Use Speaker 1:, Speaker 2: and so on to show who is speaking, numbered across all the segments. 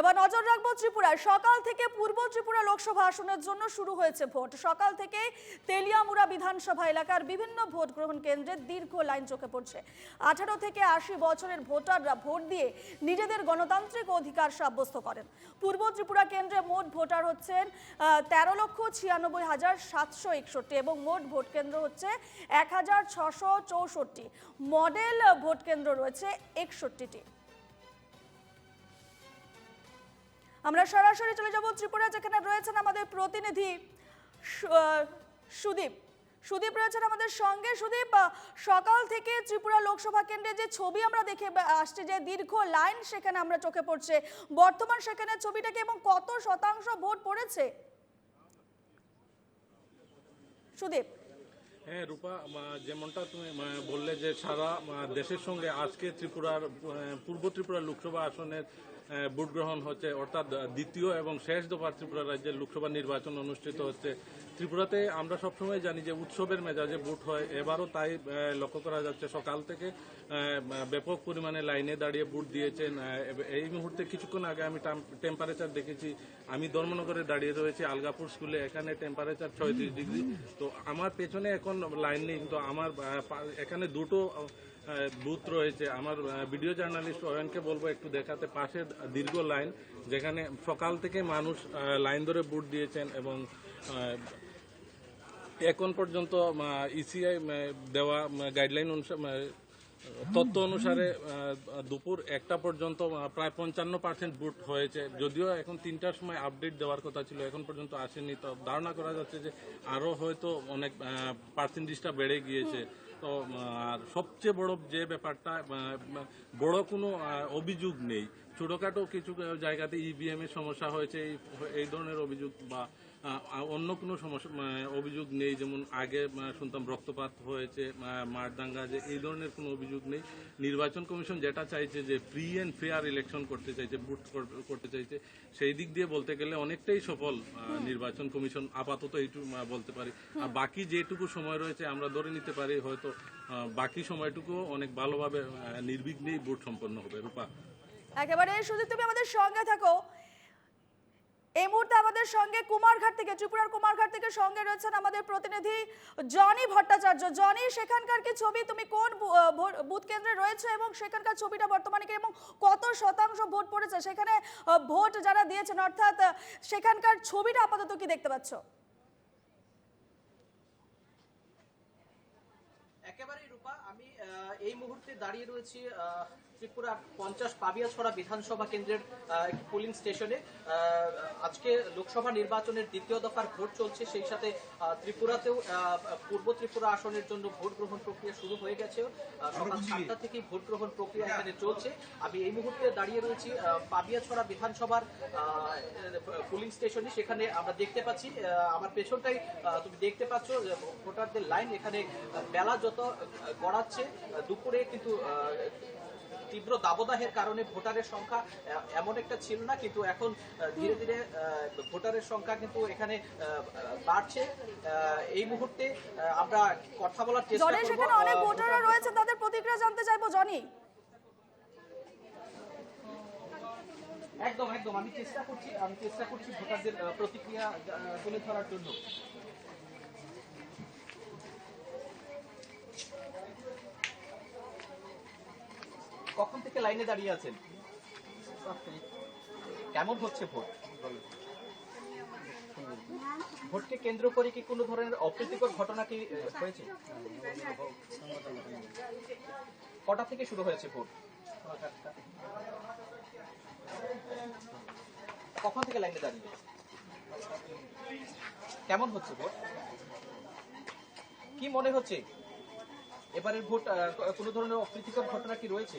Speaker 1: এবার নজর রাখবো ত্রিপুরায়। সকাল থেকে পূর্ব ত্রিপুরা লোকসভা আসনের জন্য শুরু হয়েছে ভোট। সকাল থেকে তেলিয়ামুড়া বিধানসভা এলাকার বিভিন্ন ভোট গ্রহণ কেন্দ্রে দীর্ঘ লাইন চোখে পড়ছে। 18 থেকে 80 বছরের ভোটাররা ভোট দিয়ে নিজেদের গণতান্ত্রিক অধিকার সাব্যস্ত করেন। পূর্ব ত্রিপুরা কেন্দ্রে মোট ভোটার হচ্ছেন 13,96,761 এবং মোট ভোট কেন্দ্র হচ্ছে 1,664। মডেল ভোট কেন্দ্র রয়েছে 61টি। আমরা সরাসরি চলে যাব ত্রিপুরা, যেখানে রয়েছেন আমাদের প্রতিনিধি সুদীপ। সুদীপ রয়েছেন আমাদের সঙ্গে। সুদীপ, সকাল থেকে ত্রিপুরা লোকসভা কেন্দ্রে যে ছবি আমরা দেখে আসছি, যে দীর্ঘ লাইন সেখানে আমরা চোখে পড়ছে, বর্তমান সেখানে ছবিটাকে এবং কত শতাংশ ভোট পড়েছে সুদীপ?
Speaker 2: হ্যাঁ রূপা, যেমনটা তুমি বললে যে সারা দেশের সঙ্গে আজকে ত্রিপুরার পূর্ব ত্রিপুরা লোকসভা আসনের ভোট গ্রহণ হচ্ছে, অর্থাৎ দ্বিতীয় এবং শেষ দফা ত্রিপুরা রাজ্যের লোকসভা নির্বাচন অনুষ্ঠিত হচ্ছে। ত্রিপুরাতে আমরা সবসময় জানি যে উৎসবের মেজাজে ভোট হয়, এবারও তাই লক্ষ্য করা যাচ্ছে। সকাল থেকে ব্যাপক পরিমাণে লাইনে দাঁড়িয়ে ভোট দিয়েছেন। এই মুহূর্তে কিছুক্ষণ আগে আমি টেম্পারেচার দেখেছি। আমি ধর্মনগরে দাঁড়িয়ে রয়েছি আলগাপুর স্কুলে, এখানে টেম্পারেচার 36 ডিগ্রি। তো আমার পেছনে এখন লাইন নেই, কিন্তু আমার এখানে দুটো বুথ রয়েছে। আমার ভিডিও জার্নালিস্ট অয়নকে বলবো একটু দেখাতে পাশের দীর্ঘ লাইন, যেখানে সকাল থেকে মানুষ লাইন ধরে ভোট দিয়েছেন এবং এখন পর্যন্ত ইসিআই দেওয়া গাইডলাইন অনুসারে, তথ্য অনুসারে দুপুর 1টা পর্যন্ত প্রায় 55% ভোট হয়েছে। যদিও এখন 3টার সময় আপডেট দেওয়ার কথা ছিল, এখন পর্যন্ত আসেনি। তো ধারণা করা যাচ্ছে যে আরও হয়তো অনেক পার্সেন্টেজটা বেড়ে গিয়েছে। তো আর সবচেয়ে বড় যে ব্যাপারটা, বড় কোনো অভিযোগ নেই। ছোটখাটো কিছু জায়গাতে ইভিএম এর সমস্যা হয়েছে, এই ধরনের অভিযোগ বা অন্য কোনো সমস্যা অভিযোগ নেই। যেমন আগে শুনতাম রক্তপাত হয়েছে, মারদাঙ্গা, যে এই ধরনের কোনো অভিযোগ নেই। নির্বাচন কমিশন যেটা চাইছে যে ফ্রি অ্যান্ড ফেয়ার ইলেকশন করতে চাইছে, ভোট করতে চাইছে, সেই দিক দিয়ে বলতে গেলে অনেকটাই সফল নির্বাচন কমিশন, আপাতত এইটুকু বলতে পারি। আর বাকি যেটুকু সময় রয়েছে আমরা ধরে নিতে পারি হয়তো বাকি সময়টুকু অনেক ভালোভাবে নির্বিঘ্নেই ভোট সম্পন্ন হবে। রূপা,
Speaker 1: একেবারে সুদীপ, তুমি আমাদের সঙ্গে থাকো। এই মুহূর্তে আমাদের সঙ্গে কুমারঘাট থেকে, ত্রিপুরার কুমারঘাট থেকে সঙ্গে রয়েছেন আমাদের প্রতিনিধি জনি ভট্টাচার্য। জনি, সেখানকার কি ছবি? তুমি কোন বুথ কেন্দ্রে রয়েছে এবং সেখানকার ছবিটা বর্তমানে কি এবং কত শতাংশ ভোট পড়েছে সেখানে? ভোট যারা দিয়েছেন, অর্থাৎ সেখানকার ছবিটা আপাতত কি দেখতে পাচ্ছ?
Speaker 3: একেবারেই রূপা, আমি এই মুহূর্তে দাঁড়িয়ে রয়েছি ত্রিপুরার 50 পাবিয়াছড়া বিধানসভা কেন্দ্রের একটি পোলিং স্টেশনে। আজকে লোকসভা নির্বাচনের দ্বিতীয় দফার ভোট চলছে, সেই সাথে ত্রিপুরাতেও পূর্ব ত্রিপুরা আসনের জন্য ভোট গ্রহণ প্রক্রিয়া শুরু হয়ে গেছে। সকাল 7টা থেকেই ভোট গ্রহণ প্রক্রিয়া এখানে চলছে। আমি এই মুহূর্তে দাঁড়িয়ে রয়েছি পাবিয়াছড়া বিধানসভার পোলিং স্টেশনে। সেখানে আমরা দেখতে পাচ্ছি আমার পেছনটাই তুমি দেখতে পাচ্ছ ভোটারদের লাইন। এখানে বেলা যত গড়াচ্ছে, দুপুরে কিন্তু তীব্র দাবদাহের কারণে ভোটারের সংখ্যা এমন একটা ছিল না, কিন্তু এখন ধীরে ধীরে ভোটারের সংখ্যা কিন্তু এখানে বাড়ছে। এই মুহূর্তে আমরা কথা বলার চেষ্টা করব।
Speaker 1: সেখানে অনেক ভোটাররা রয়েছে, তাদের প্রতিক্রিয়া জানতে চাইবো। জনি,
Speaker 3: একদম একদম আমি চেষ্টা করছি ভোটারদের প্রতিক্রিয়া তুলে ধরার জন্য। কখন থেকে লাইনে দাঁড়িয়ে আছেন? কেমন হচ্ছে ভোট? ভোটকে কেন্দ্র করে কি কোনো ধরনের অপ্রীতিকর ঘটনা কি হয়েছে? কটা থেকে শুরু হয়েছে ভোট? কখন থেকে লাইনে দাঁড়িয়ে? কেমন হচ্ছে ভোট? কি মনে হচ্ছে এবারের ভোট কোনো ধরনের অপ্রীতিকর ঘটনা কি রয়েছে?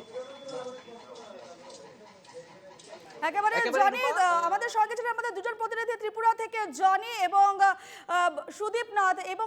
Speaker 1: একেবারে জনি, আমাদের সঙ্গে ছিলেন আমাদের দুজন প্রতিনিধি ত্রিপুরা থেকে, জনি এবং সুদীপ নাথ। এবং